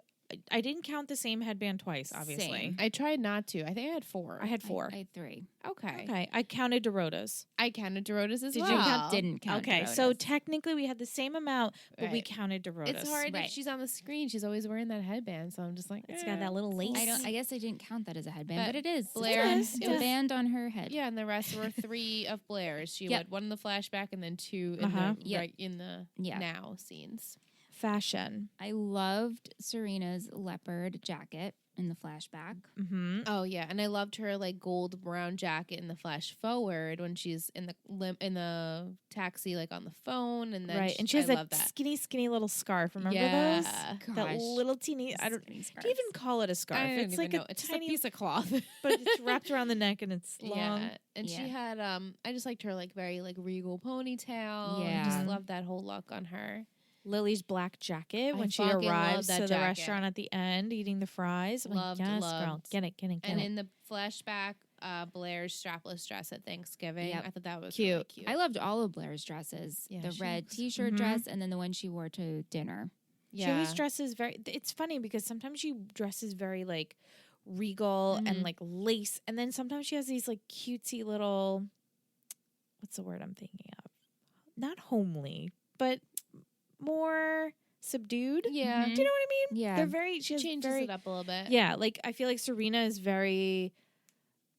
I didn't count the same headband twice, obviously. Same. I tried not to. I think I had 4. I had 4. I had 3. Okay. Okay. I counted Dorota's. I counted Dorota's as Did well. you I didn't count. Okay, Dorota's. so technically we had the same amount, but we Right. counted Dorota's. It's hard Right. if she's on the screen. She's always wearing that headband, so I'm just like, It's got that little lace. I guess I didn't count that as a headband, But but it is. Blair- It's it a was- band on her head. Yeah, and the rest were 3 of Blair's. She Yep. had 1 in the flashback and then 2 in Uh-huh. the Yep. right in the Yeah. now scenes. Fashion. I loved Serena's leopard jacket in the flashback. Mm-hmm. Oh yeah, and I loved her like gold brown jacket in the flash forward when she's in the taxi like on the phone, and then Right, and she has I that love that. skinny little scarf. Remember Yeah. those? Gosh. That little teeny. I don't. Skinny Do scarves. you even call it a scarf? I don't It's even like know. a It's just tiny, a piece of cloth. but it's wrapped around the neck and it's long. Yeah, and Yeah. she had I just liked her like very like regal ponytail. Yeah. I just loved that whole look on her. Lily's black jacket I when she fucking love arrives that to the jacket. restaurant at the end eating the fries. I'm like, Loved, yes, girl, loved. get it. And in the flashback, Blair's strapless dress at Thanksgiving. Yep. I thought that was Cute. really cute. I loved all of Blair's dresses. Yeah, The she red looks- t-shirt Mhm. dress and then the one she wore to dinner. She always dresses very. It's funny because sometimes she dresses very like regal and Mhm. like lace, and then sometimes she has these like cutesy little. What's the word I'm thinking of? Not homely, but more subdued. Yeah. Mhm. Do you know what I mean? Yeah. They're very. She has changes very, it up a little bit. Yeah, like I feel like Serena is very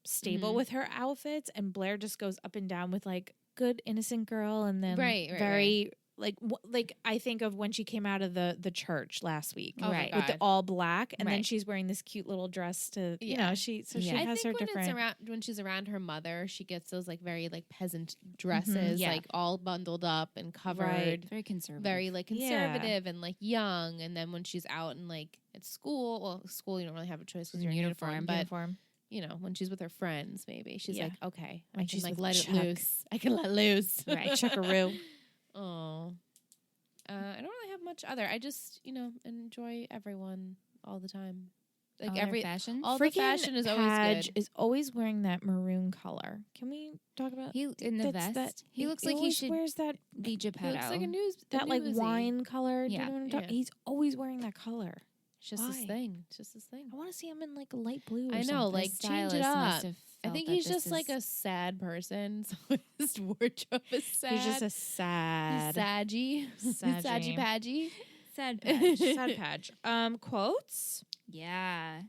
stable Mhm. with her outfits, and Blair just goes up and down with like good innocent girl, and then Right, very like I think of when she came out of the church last week, Oh my Right. with the God. all black, and then Right. she's wearing this cute little dress to you Yeah. know she Yeah. she I has think her when different. it's around when she's around her mother, she gets those like very like peasant dresses, Yeah. like all bundled up and covered, Right. Very conservative. very like Yeah. conservative and like young. And then when she's out and like at school, well, school you don't really have a choice because you're in uniform, but uniform. you know when she's with her friends, maybe she's Yeah. like, okay, When I can she's like with let it Chuck. loose. I can let loose. Right. Chuckaroo. Oh, I don't really have much other. I just enjoy everyone all the time. Like All their every fashion. all the fashion is always Padge good. is always wearing that maroon color. Can we talk about He in the that's vest. that- he looks like he always should wears that be He Geppetto. looks like a that like newsy. wine color. Do Yeah. you know what I'm talking? Yeah. He's always wearing that color. It's just his Why? thing. It's just his thing. I want to see him in like a light blue. Or I know, something. like, The change it stylist must up. have I felt think that he's this just like is- a sad person, so his wardrobe is sad. he's just a He's sad, saggy, Saggy. saggy padgy. sad patch. sad patch. Quotes. Yeah.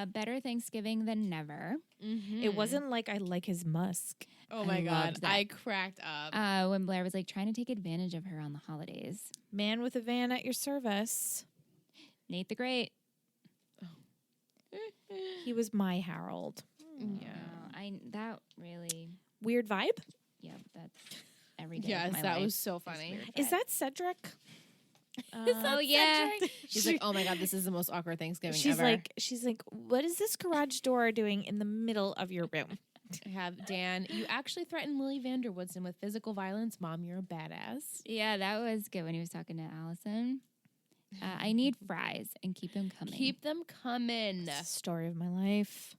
Better Thanksgiving than never. It wasn't like I like his musk. Oh I my god, loved that. I cracked up. When Blair was like trying to take advantage of her on the holidays. Man with a van at your service. Nate the Great. He was my Harold. Yeah. That really. Weird vibe. Yeah, that's every day. Yes, of my that life was so is funny. weird Is vibe. that Cedric? Oh yeah. She's like, oh my god, this is the most awkward Thanksgiving she's ever. like, what is this garage door doing in the middle of your room? I have Dan. You actually threatened Lily Vanderwoodson with physical violence. Mom, you're a badass. Yeah, that was good when he was talking to Allison. I need fries and keep them coming. Keep them coming. Story of my life.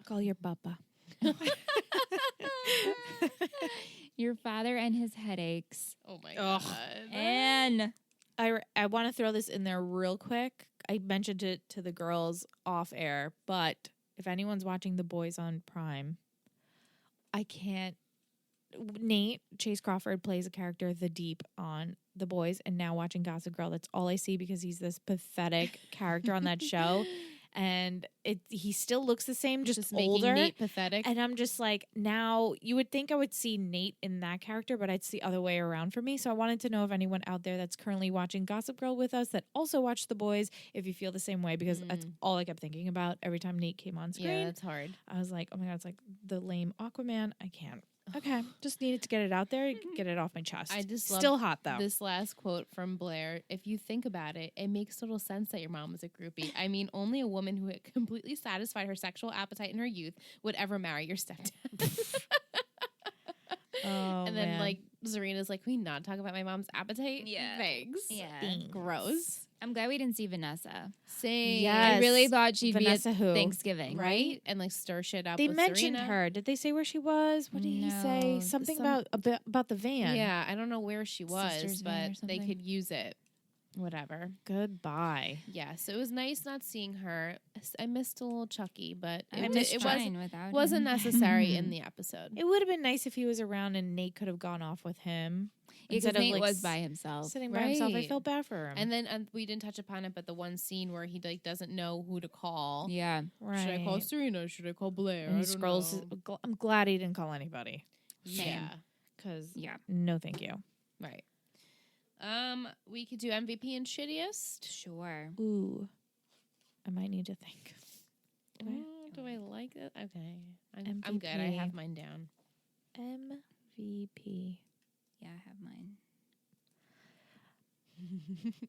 Call your papa. Your father and his headaches. Oh my Ugh. god. And I want to throw this in there real quick. I mentioned it to the girls off air, but if anyone's watching The Boys on Prime, I can't. Nate Chase Crawford plays a character, The Deep, on The Boys, and now watching Gossip Girl, that's all I see because he's this pathetic character on that show, and he still looks the same, just making older. Nate pathetic. And I'm just like, now you would think I would see Nate in that character, but it's the other way around for me. So I wanted to know if anyone out there that's currently watching Gossip Girl with us that also watched The Boys, if you feel the same way, because that's all I kept thinking about every time Nate came on screen. Yeah, that's hard. I was like, oh my God, it's like the lame Aquaman. I can't. Okay, just needed to get it out there, get it off my chest. I just love still hot though. This last quote from Blair: "If you think about it, it makes total sense that your mom was a groupie. I mean, only a woman who had completely satisfied her sexual appetite in her youth would ever marry your stepdad." Oh, and then man. like Serena's like, "Can we not talk about my mom's appetite?" Yeah. Thanks. Yeah. Thanks. Gross. I'm glad we didn't see Vanessa. Same. I really thought she'd Vanessa be who? at Thanksgiving. Right? And like stir shit up. They with mentioned Serena. her. Did they say where she was? What did he say? No, Something some- about the van. Yeah, I don't know where she was, Sister's van or but they something. could use it. Whatever. Goodbye. Yeah, so it was nice not seeing her. I missed a little Chucky, but It missed was Chuck. fine without wasn't him. necessary in the episode. It would have been nice if he was around and Nate could have gone off with him. Because instead of, Nate like, was by himself. Sitting by himself. I Right. felt bad for him. And then we didn't touch upon it, but the one scene where he like doesn't know who to call. Yeah. right. Should I call Serena? Should I call Blair? And I he don't scrolls. know. I'm glad he didn't call anybody. Yeah, Because Yeah. no, thank you. right. We could do MVP and shittiest. Sure. Ooh, I might need to think. Do I like it? Okay, I'm good. I MVP. have mine down. MVP. Yeah, I have mine.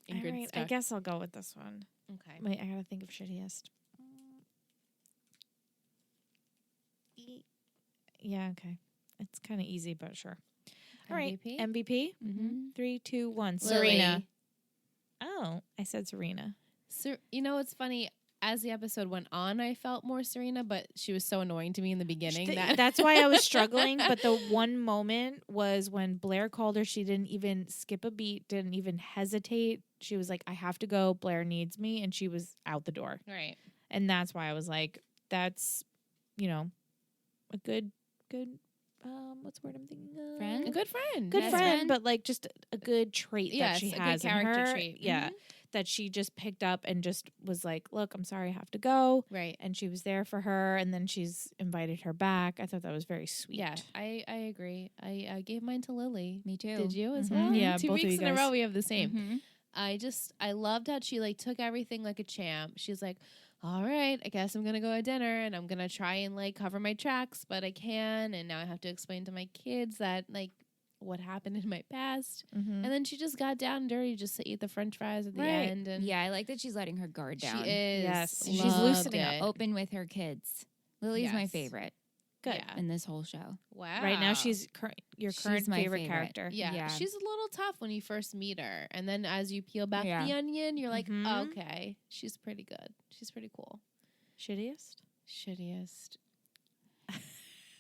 In good All right, I stuff. guess I'll go with this one. Okay. Wait, I gotta think of shittiest. Yeah, okay. It's kind of easy, but sure. All right, MVP? MVP. Mm-hmm. 3, 2, 1. Lily. Serena. Oh, I said Serena. You know, it's funny. As the episode went on, I felt more Serena, but she was so annoying to me in the beginning. That's why I was struggling. But the one moment was when Blair called her. She didn't even skip a beat, didn't even hesitate. She was like, I have to go. Blair needs me. And she was out the door. Right. And that's why I was like, that's, a good, what's the word I'm thinking of? Friend? A good friend. Good Best friend, friend? but like just a good trait Yes, that she a good has in character her. trait. Yeah. That she just picked up and just was like, look, I'm sorry, I have to go. Right. And she was there for her, and then she's invited her back. I thought that was very sweet. Yeah, I agree. I gave mine to Lily. Me too. Did you as Mhm. well? Yeah, 2 both of weeks you in a guys. row we have the same. Mhm. I loved how she like took everything like a champ. She's like, all right, I guess I'm gonna go to dinner and I'm gonna try and like cover my tracks, but I can, and now I have to explain to my kids that like what happened in my past. Mm-hmm. And then she just got down and dirty just to eat the French fries at the Right. end. And Yeah, I like that she's letting her guard down. she is. Yes, she's Loved loosening up. it. Open with her kids. Lily's my Yes. favorite Good. Yeah. in this whole show. Wow. Right now, she's your She's current my favorite favorite. character. Yeah, Yeah. she's a little tough when you first meet her, and then as you peel back Yeah. the onion, you're like, Mhm. okay, she's pretty good. She's pretty cool. Shittiest? Shittiest.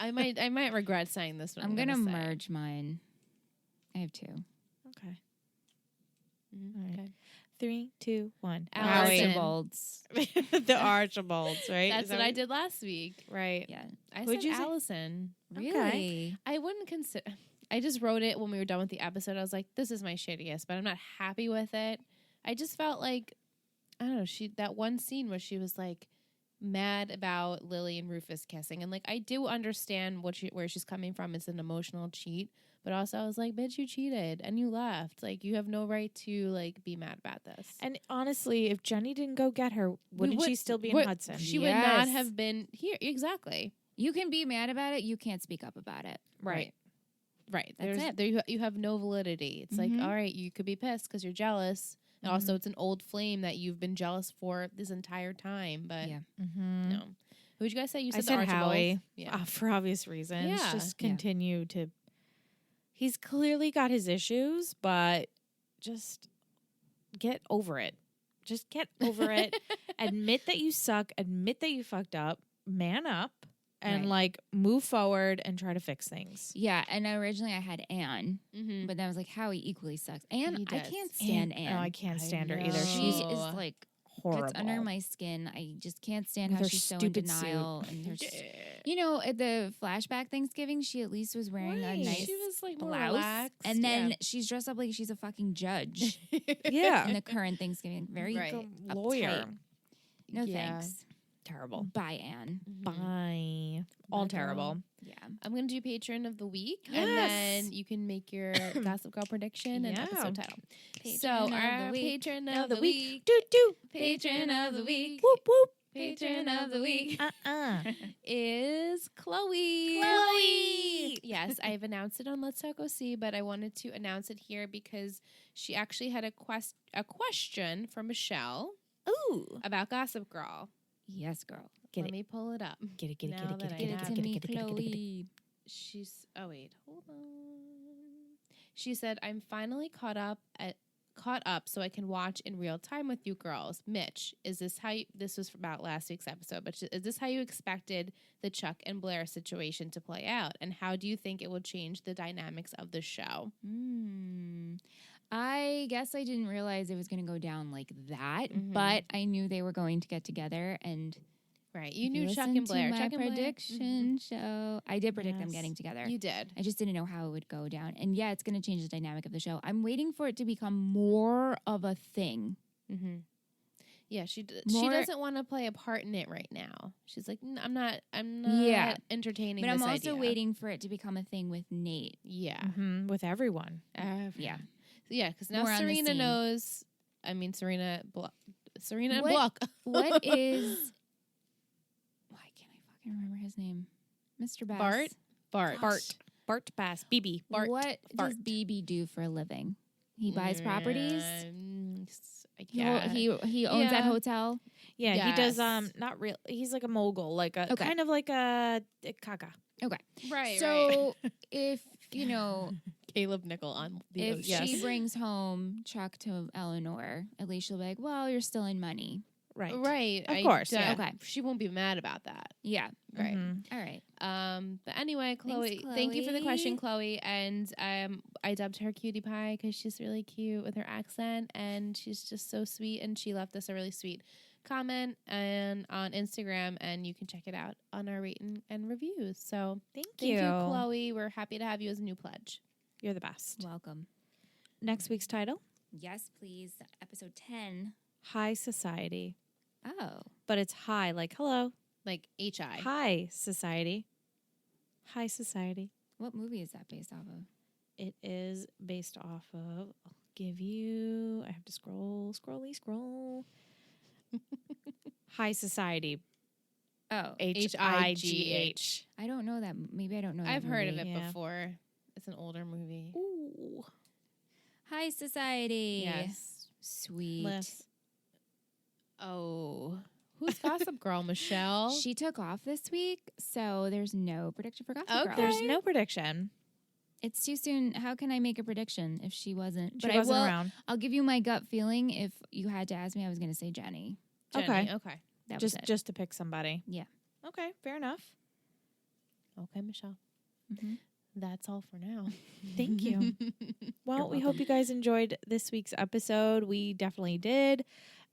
I might regret saying this one. I'm gonna say. merge mine. I have two. Okay. Mhm, All right. Okay. 3, 2, 1. Allison. Archibalds. The Archibalds, right? That's Is that what I did last week. Right. Yeah. I Who'd said you say? Allison. Really? I wouldn't consider. I just wrote it when we were done with the episode. I was like, this is my shittiest, but I'm not happy with it. I just felt like, I don't know, that one scene where she was like mad about Lily and Rufus kissing. And like, I do understand where she's coming from. It's an emotional cheat. But also I was like, bitch, you cheated and you left. Like, you have no right to like be mad about this. And honestly, if Jenny didn't go get her, wouldn't she still be in Hudson? She would not Yes. have been here. Exactly. You can be mad about it. You can't speak up about it. Right. Right. That's it. You have no validity. It's Mhm. like, all right, you could be pissed because you're jealous. And also, it's an old flame that you've been jealous for this entire time. But Yeah. Mm-hmm. no. Who'd you guys say? You I said, said the Archibalds? Howie. Yeah. For obvious reasons. Yeah. Just Yeah. continue to. He's clearly got his issues, but just get over it. Just get over it. Admit that you suck. Admit that you fucked up. Man up. And Right. like move forward and try to fix things. Yeah. And originally I had Anne, Mm-hmm. but then I was like, Howie equally sucks. Anne, He I does. can't stand Anne. No, I can't I stand her either. know. She She's is like horrible. gets under my skin. I just can't stand With how her she's so in stupid suit. denial. And her, you know, at the flashback Thanksgiving, she at least was wearing a Right. nice She was like more blouse, relaxed. and then she's dressed up like she's a fucking judge Yeah. in the current Thanksgiving. Very Right. uptight. Lawyer. No Yeah. thanks. Terrible. Bye, Anne. Bye. All Bye, girl. terrible. Yeah. I'm going to do Patron of the Week. Yes. And then you can make your Gossip Girl prediction and Yeah. episode title. Patron So, of the our week. Patron of the week. Doo doo. Patron of the week. Whoop whoop. Patron of the week is Chloe. Chloe. Yes, I've announced it on Let's Talk OC, but I wanted to announce it here because she actually had a question for Michelle Ooh. about Gossip Girl. Yes, girl. Get Let it. me pull it up. Get it. Get it. Now Get it. that Get I it. Get Get it it. to Get it. me, Get it. Get it. Get it. Chloe. She's oh wait, hold on. She said, I'm finally caught caught up so I can watch in real time with you girls. Mitch, is this how you, this was about last week's episode, but is this how you expected the Chuck and Blair situation to play out? And how do you think it will change the dynamics of the show? I guess I didn't realize it was going to go down like that, but I knew they were going to get together. And right, you knew Chuck and Blair. My Chuck and prediction show. I did predict them getting together. You did. I just didn't know how it would go down. And yeah, it's going to change the dynamic of the show. I'm waiting for it to become more of a thing. Yeah, she doesn't want to play a part in it right now. She's like, I'm not entertaining. But this I'm also idea. waiting for it to become a thing with Nate. Yeah, with everyone. Yeah, because now More on the Serena scene. knows. I mean, Serena and What- Block. What is? Why can't I fucking remember his name? Mr. Bass. Bart Bass. BB. Bart. What Bart. does BB do for a living? He buys properties. Yeah. He owns that hotel. Yeah, he does. Yes. Not real. He's like a mogul, like a Okay. kind of like a Kaka. Okay, Right. so if you know, Caleb Nickel on the if ocean. she brings home Chuck to Eleanor, at least she'll be like, "Well, you're still in money." Right. Right. Of course, yeah. Okay. She won't be mad about that. Yeah. Right. All right. But anyway, Chloe, Thanks, thank you for the question, Chloe. Chloe. And I dubbed her Cutie Pie because she's really cute with her accent, and she's just so sweet. And she left us a really sweet comment and on Instagram, and you can check it out on our rate and reviews. So Thank thank you. you, Chloe. We're happy to have you as a new pledge. You're the best. Welcome. Next week's title: Yes, please. Episode 10. High Society. Oh. But it's high, like hello. Like HI. High Society. High Society. What movie is that based off of? It is based off of. I'll give you. I have to scroll. High Society. Oh. HIGH. I don't know that. Maybe I don't know that I've heard of movie. it Yeah. before. It's an older movie. Ooh. High Society. Yes. Sweet. Liz. Oh. Who's Gossip Girl? Michelle? She took off this week, so there's no prediction for Gossip Girl. Okay. There's no prediction. It's too soon. How can I make a prediction if she wasn't? She wasn't around. I'll give you my gut feeling. If you had to ask me, I was going to say Jenny. Jenny. Okay. Okay. That was it. Just to pick somebody. Yeah. Okay, fair enough. Okay, Michelle. Mhm. That's all for now. Thank you. Well, we hope you guys enjoyed this week's episode. We definitely did.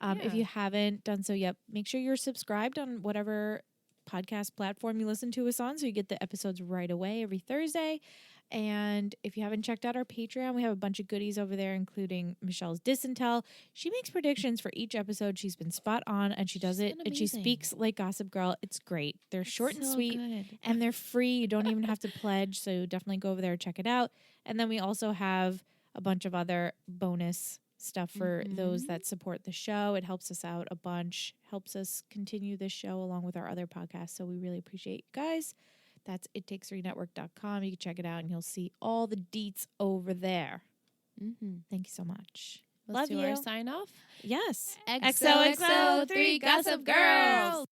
If you haven't done so yet, make sure you're subscribed on whatever podcast platform you listen to us on so you get the episodes right away every Thursday. And if you haven't checked out our Patreon, we have a bunch of goodies over there, including Michelle's Disintel. She makes predictions for each episode. She's been spot on, and she does it, and she amazing. speaks like Gossip Girl. It's great. They're short and So sweet. good. And they're free. You don't even have to pledge. So definitely go over there and check it out. And then we also have a bunch of other bonus stuff for those that support the show. It helps us out a bunch, helps us continue this show along with our other podcasts. So we really appreciate you guys. That's ittakes3network.com. You can check it out and you'll see all the deets over there. Thank you so much. Let's Love do you. our sign off. Yes. XOXO, 3 Gossip Girls.